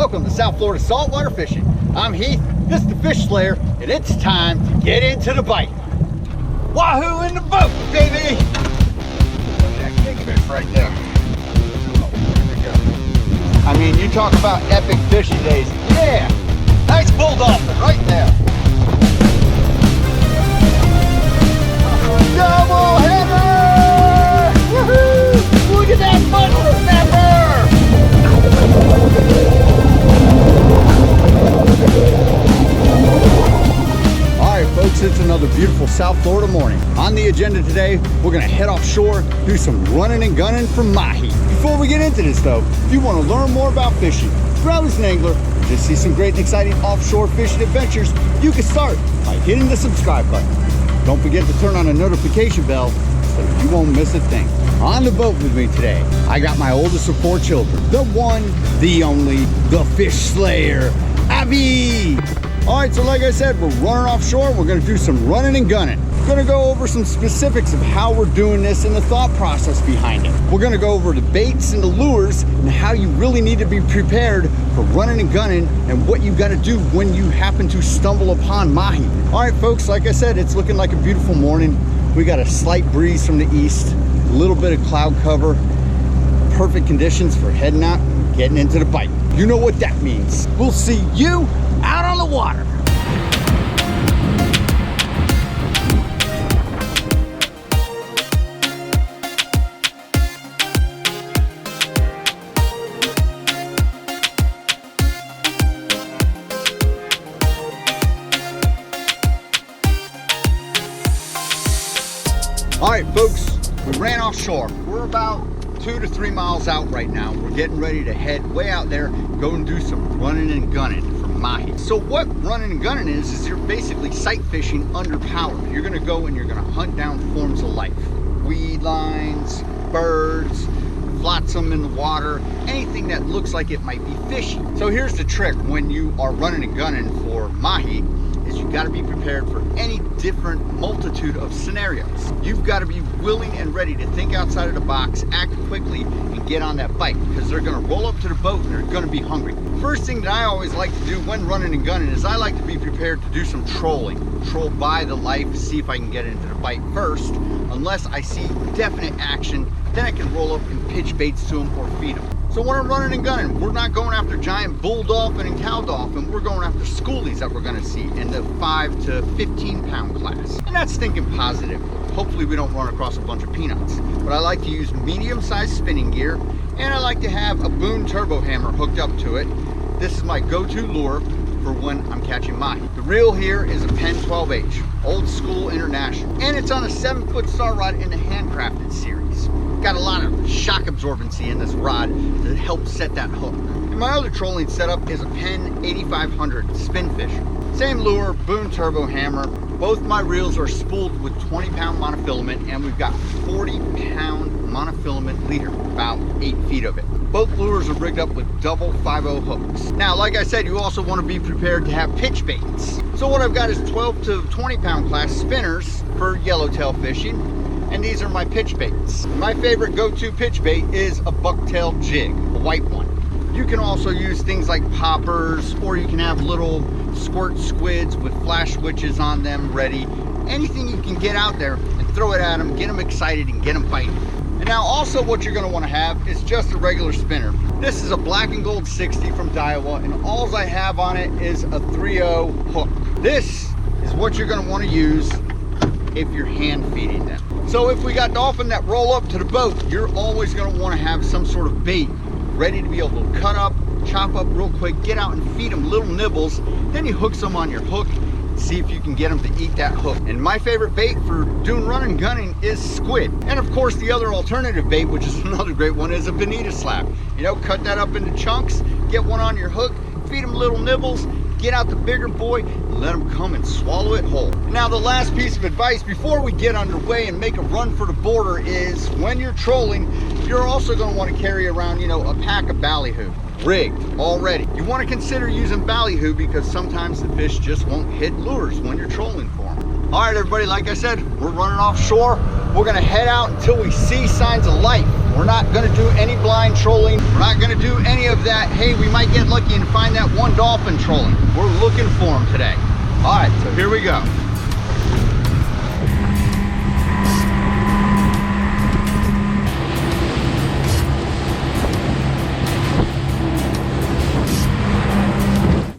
Welcome to South Florida saltwater fishing. I'm Heath, this is the Fish Slayer, and it's time to get into the bite. Wahoo in the boat, baby! That kingfish right there. Oh, there we go. I mean, you talk about epic fishing days. Yeah, nice bull dolphin right there. Double header! Woohoo! Look at that muzzle snapper! Alright folks, it's another beautiful South Florida morning. On the agenda today, we're going to head offshore, do some running and gunning from Mahi. Before we get into this though, if you want to learn more about fishing, if you're always an angler, or just see some great and exciting offshore fishing adventures, you can start by hitting the subscribe button. Don't forget to turn on the notification bell so you won't miss a thing. On the boat with me today, I got my oldest of 4 children, the one, the only, the Fish Slayer, Abby. All right, so like I said, we're running offshore. We're gonna do some running and gunning. We're gonna go over some specifics of how we're doing this and the thought process behind it. We're gonna go over the baits and the lures and how you really need to be prepared for running and gunning and what you gotta do when you happen to stumble upon Mahi. All right, folks, like I said, it's looking like a beautiful morning. We got a slight breeze from the east, a little bit of cloud cover, perfect conditions for heading out and getting into the bite. You know what that means. We'll see you out on the water. All right, folks, we ran offshore. We're about 2 to 3 miles out right now. We're getting ready to head way out there, go and do some running and gunning from Mahi. So what running and gunning is you're basically sight fishing under power. You're gonna go and you're gonna hunt down forms of life. Weed lines, birds, flotsam in the water, anything that looks like it might be fishy. So here's the trick when you are running and gunning for Mahi, is you got to be prepared for any different multitude of scenarios. You've got to be willing and ready to think outside of the box, act quickly, and get on that bite, because they're going to roll up to the boat and they're going to be hungry. First thing that I always like to do when running and gunning is I like to be prepared to do some trolling. Troll by the life, see if I can get into the bite first. Unless I see definite action, then I can roll up and pitch baits to them or feed them. So when I'm running and gunning, we're not going after giant bull dolphin and cow dolphin, we're going after schoolies that we're gonna see in the 5 to 15 pound class. And that's thinking positive. Hopefully we don't run across a bunch of peanuts. But I like to use medium-sized spinning gear, and I like to have a Boone turbo hammer hooked up to it. This is my go-to lure for when I'm catching Mahi. The reel here is a Penn 12H, old school international. And it's on a 7-foot star rod in the handcrafted series. Got a lot of shock absorbency in this rod to help set that hook. And my other trolling setup is a Penn 8500 spin fisher. Same lure, Boone turbo hammer. Both my reels are spooled with 20-pound monofilament, and we've got 40-pound monofilament leader, about 8 feet of it. Both lures are rigged up with double 5/0 hooks. Now, like I said, you also want to be prepared to have pitch baits. So what I've got is 12 to 20-pound class spinners for yellowtail fishing. And these are my pitch baits. My favorite go-to pitch bait is a bucktail jig, a white one. You can also use things like poppers, or you can have little squirt squids with flash switches on them ready. Anything you can get out there and throw it at them, get them excited and get them biting. And now also what you're gonna wanna have is just a regular spinner. This is a black and gold 60 from Daiwa, and all I have on it is a 3/0 hook. This is what you're gonna wanna use if you're hand feeding them. So if we got dolphin that roll up to the boat, you're always gonna wanna have some sort of bait ready to be able to cut up, chop up real quick, get out and feed them little nibbles. Then you hook some on your hook, see if you can get them to eat that hook. And my favorite bait for doing running and gunning is squid. And of course the other alternative bait, which is another great one, is a bonita slap. You know, cut that up into chunks, get one on your hook, feed them little nibbles, get out the bigger boy, and let them come and swallow it whole. Now the last piece of advice before we get underway and make a run for the border is when you're trolling, you're also going to want to carry around, you know, a pack of ballyhoo, rigged, already. You want to consider using ballyhoo because sometimes the fish just won't hit lures when you're trolling for them. All right, everybody, like I said, we're running offshore. We're going to head out until we see signs of life. We're not gonna do any blind trolling. We're not gonna do any of that. Hey, we might get lucky and find that one dolphin trolling. We're looking for them today. All right, so here we go.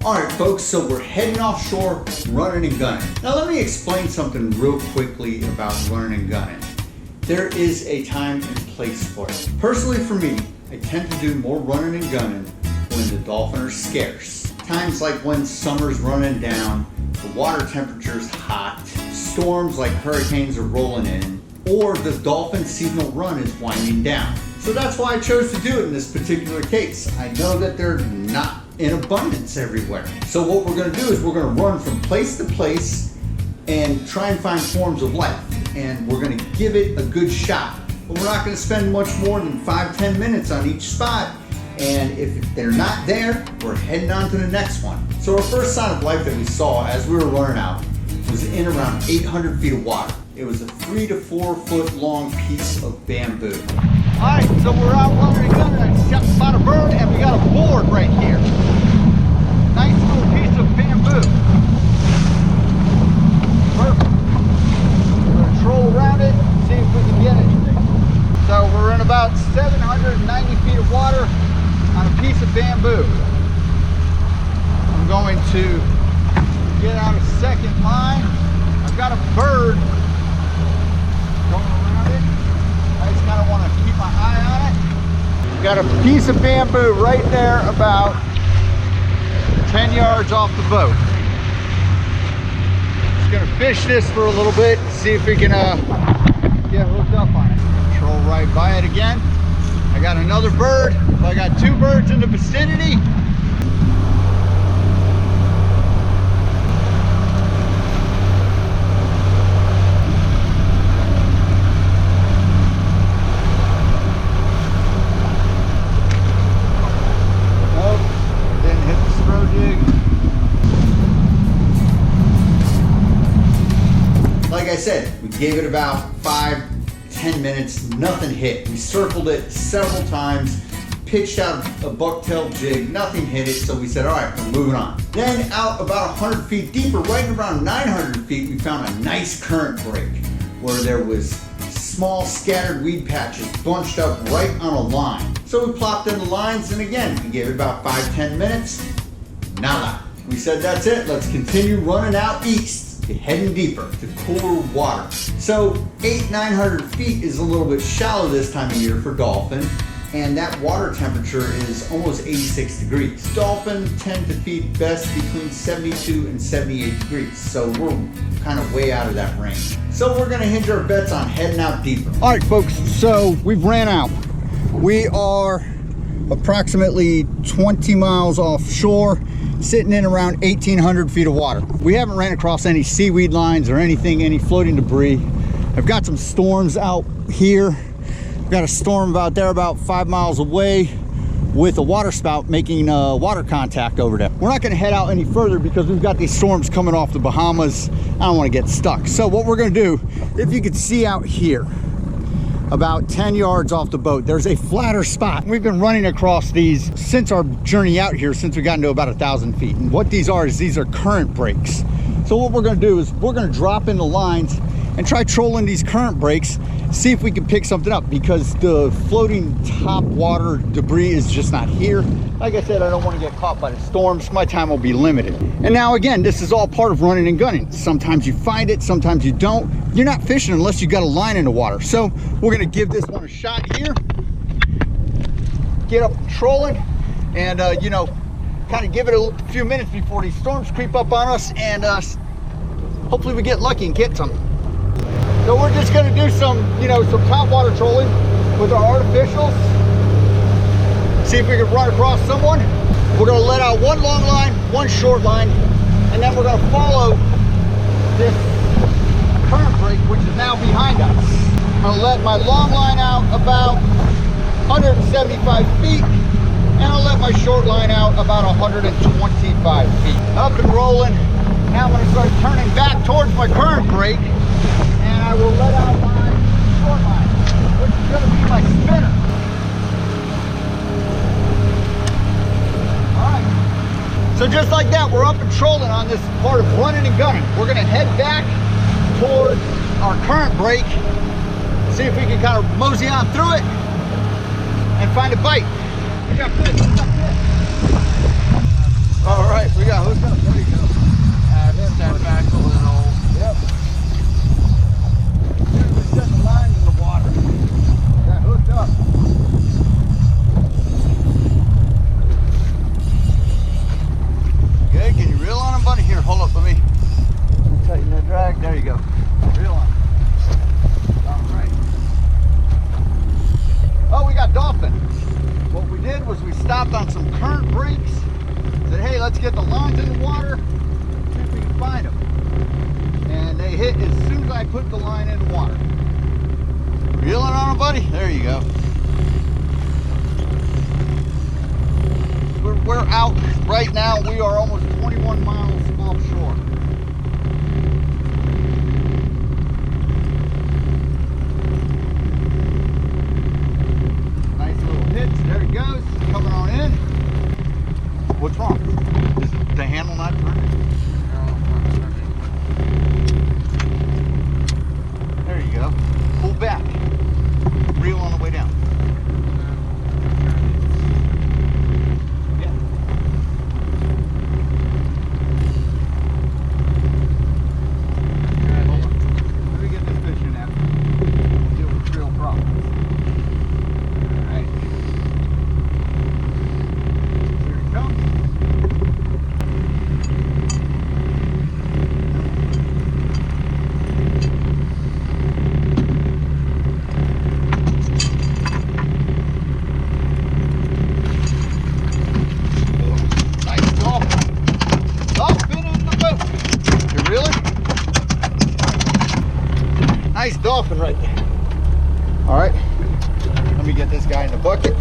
All right, folks, so we're heading offshore, running and gunning. Now let me explain something real quickly about running and gunning. There is a time and place for it. Personally for me, I tend to do more running and gunning when the dolphin are scarce. Times like when summer's running down, the water temperature's hot, storms like hurricanes are rolling in, or the dolphin seasonal run is winding down. So that's why I chose to do it in this particular case. I know that they're not in abundance everywhere. So what we're gonna do is we're gonna run from place to place and try and find forms of life. And we're gonna give it a good shot. But we're not gonna spend much more than 5-10 minutes on each spot. And if they're not there, we're heading on to the next one. So our first sign of life that we saw as we were running out was in around 800 feet of water. It was a 3 to 4 foot long piece of bamboo. All right, so we're out running and gunning. I just spot a bird and we got a board right here. Nice little piece of bamboo. Perfect. We're gonna troll around it, see if we can get anything. So we're in about 790 feet of water on a piece of bamboo. I'm going to get out a second line. I've got a bird going around it. I just kind of want to keep my eye on it. We've got a piece of bamboo right there about 10 yards off the boat. Just gonna fish this for a little bit, see if we can get hooked up on it. Troll right by it again. I got another bird. So I got 2 birds in the vicinity. Like I said, we gave it about 5-10 minutes, nothing hit. We circled it several times, pitched out a bucktail jig, nothing hit it, so we said, all right, we're moving on. Then out about 100 feet deeper, right around 900 feet, we found a nice current break where there was small scattered weed patches bunched up right on a line. So we plopped in the lines, and again, we gave it about 5-10 minutes, nada. We said, that's it, let's continue running out east. Heading deeper to cooler water. So 800-900 feet is a little bit shallow this time of year for dolphin, and that water temperature is almost 86 degrees. Dolphin tend to feed best between 72 and 78 degrees, so we're kind of way out of that range. So we're gonna hinge our bets on heading out deeper. All right, folks, so we've ran out. We are approximately 20 miles offshore, sitting in around 1,800 feet of water. We haven't ran across any seaweed lines or anything, any floating debris. I've got some storms out here. I've got a storm out there about 5 miles away with a water spout making water contact over there. We're not gonna head out any further because we've got these storms coming off the Bahamas. I don't wanna get stuck. So what we're gonna do, if you could see out here, about 10 yards off the boat, there's a flatter spot. We've been running across these since our journey out here, since we got into about 1,000 feet. And what these are is these are current breaks. So what we're gonna do is we're gonna drop in the lines and try trolling these current breaks, see if we can pick something up, because the floating top water debris is just not here. Like I said, I don't want to get caught by the storms. My time will be limited. And now again, this is all part of running and gunning. Sometimes you find it, sometimes you don't. You're not fishing unless you got a line in the water. So we're gonna give this one a shot here. Get up trolling and you know, kind of give it a few minutes before these storms creep up on us, and hopefully we get lucky and get some. So we're just gonna do some, you know, some top water trolling with our artificials. See if we can run across someone. We're gonna let out one long line, one short line, and then we're gonna follow this current break, which is now behind us. I'm gonna let my long line out about 175 feet, and I'll let my short line out about 125 feet. Up and rolling. Now I'm gonna start turning back towards my current break, and I will let out my short line, which gonna be my spinner. All right. So just like that, we're up and trolling on this part of running and gunning. We're gonna head back toward our current break, see if we can kind of mosey on through it and find a bite. We got fish, we got fish. All right, we got hookup. There you go. Hit that back a little. Yep. We set the line in the water. Got hooked up. Good. Can you reel on him, buddy? Here, hold up. Let me tighten that drag. There you go. Reel on. All right. Oh, we got dolphin. What we did was we stopped on some current breaks. Said, hey, let's get the lines in the water. See if we can find them. And they hit as soon as I put the line in the water. Reeling on them, buddy? There you go. We're out right now. We are almost 21 miles offshore. Nice little hits. There he goes. Coming on in. What's wrong? Is the handle not turning? There you go. Pull back. Reel on the way down. Yeah. Hold on. Let me get this fish in after. We'll deal with real problems. All right. Here he comes. Nice dolphin right there. All right, let me get this guy in the bucket.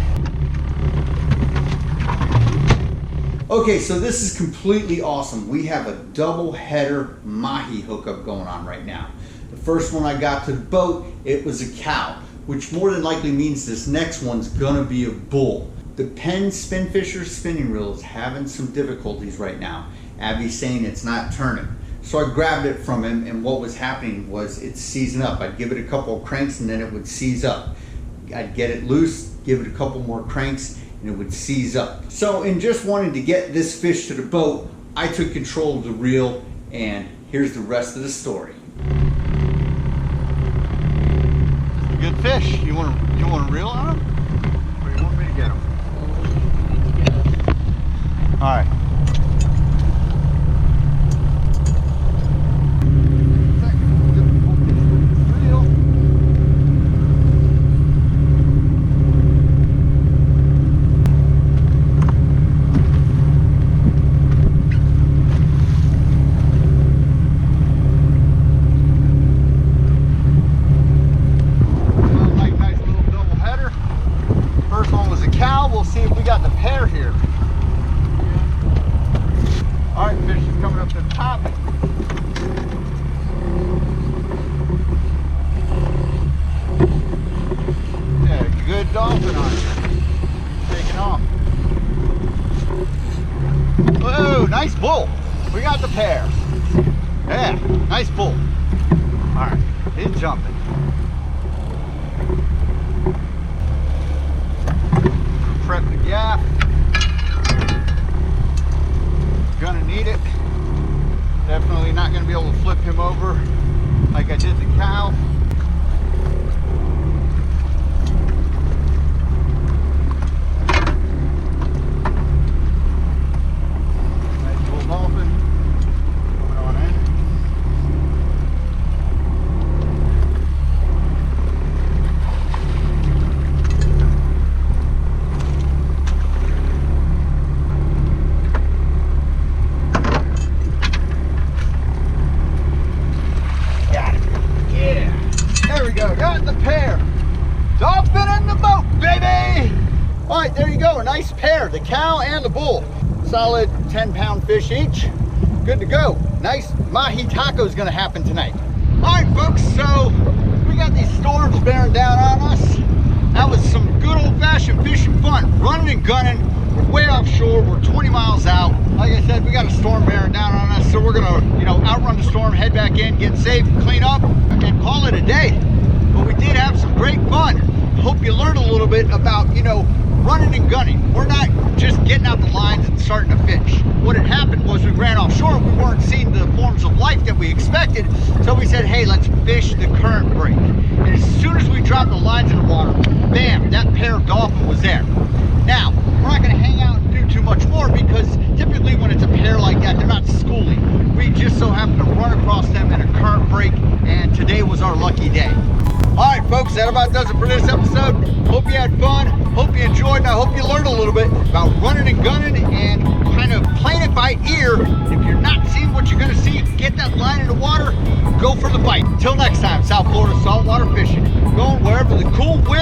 Okay, so this is completely awesome. We have a double header Mahi hookup going on right now. The first one I got to the boat, it was a cow, which more than likely means this next one's gonna be a bull. The Penn Spin Fisher spinning reel is having some difficulties right now. Abby's saying it's not turning. So I grabbed it from him, and what was happening was it's seizing up. I'd give it a couple of cranks and then it would seize up. I'd get it loose, give it a couple more cranks, and it would seize up. So in just wanting to get this fish to the boat, I took control of the reel, and here's the rest of the story. Good fish. You want to reel on him? Or you want me to get him? All right. We'll see if we got the pair here. All right, fish is coming up to the top. Yeah, good dolphin on it. Taking off. Whoa, nice bull. We got the pair. Yeah, nice bull. All right, he's jumping. Prep the gaff. Gonna need it. Definitely not gonna be able to flip him over like I did the cow. Nice bull dolphin. Coming on in. Got the pair. Dolphin in the boat, baby! All right, there you go, a nice pair, the cow and the bull. Solid 10-pound fish each. Good to go. Nice Mahi taco is gonna happen tonight. All right, folks, so we got these storms bearing down on us. That was some good old-fashioned fishing fun. Running and gunning. We're way offshore. We're 20 miles out. Like I said, we got a storm bearing down on us, so we're gonna, outrun the storm, head back in, get safe, clean up, and call it a day. But we did have some great fun. Hope you learned a little bit about, running and gunning. We're not just getting out the lines and starting to fish. What had happened was we ran offshore. We weren't seeing the forms of life that we expected. So we said, hey, let's fish the current break. And as soon as we dropped the lines in the water, bam, that pair of dolphin was there. Now, we're not gonna hang out and do too much more because typically when it's a pair like that, they're not schooling. We just so happen to run across them in a current break, and today was our lucky day. All right, folks, that about does it for this episode. Hope you had fun, hope you enjoyed, and I hope you learned a little bit about running and gunning and kind of playing it by ear. If you're not seeing what you're gonna see, get that line in the water, go for the bite. Till next time, South Florida saltwater fishing, going wherever the cool wind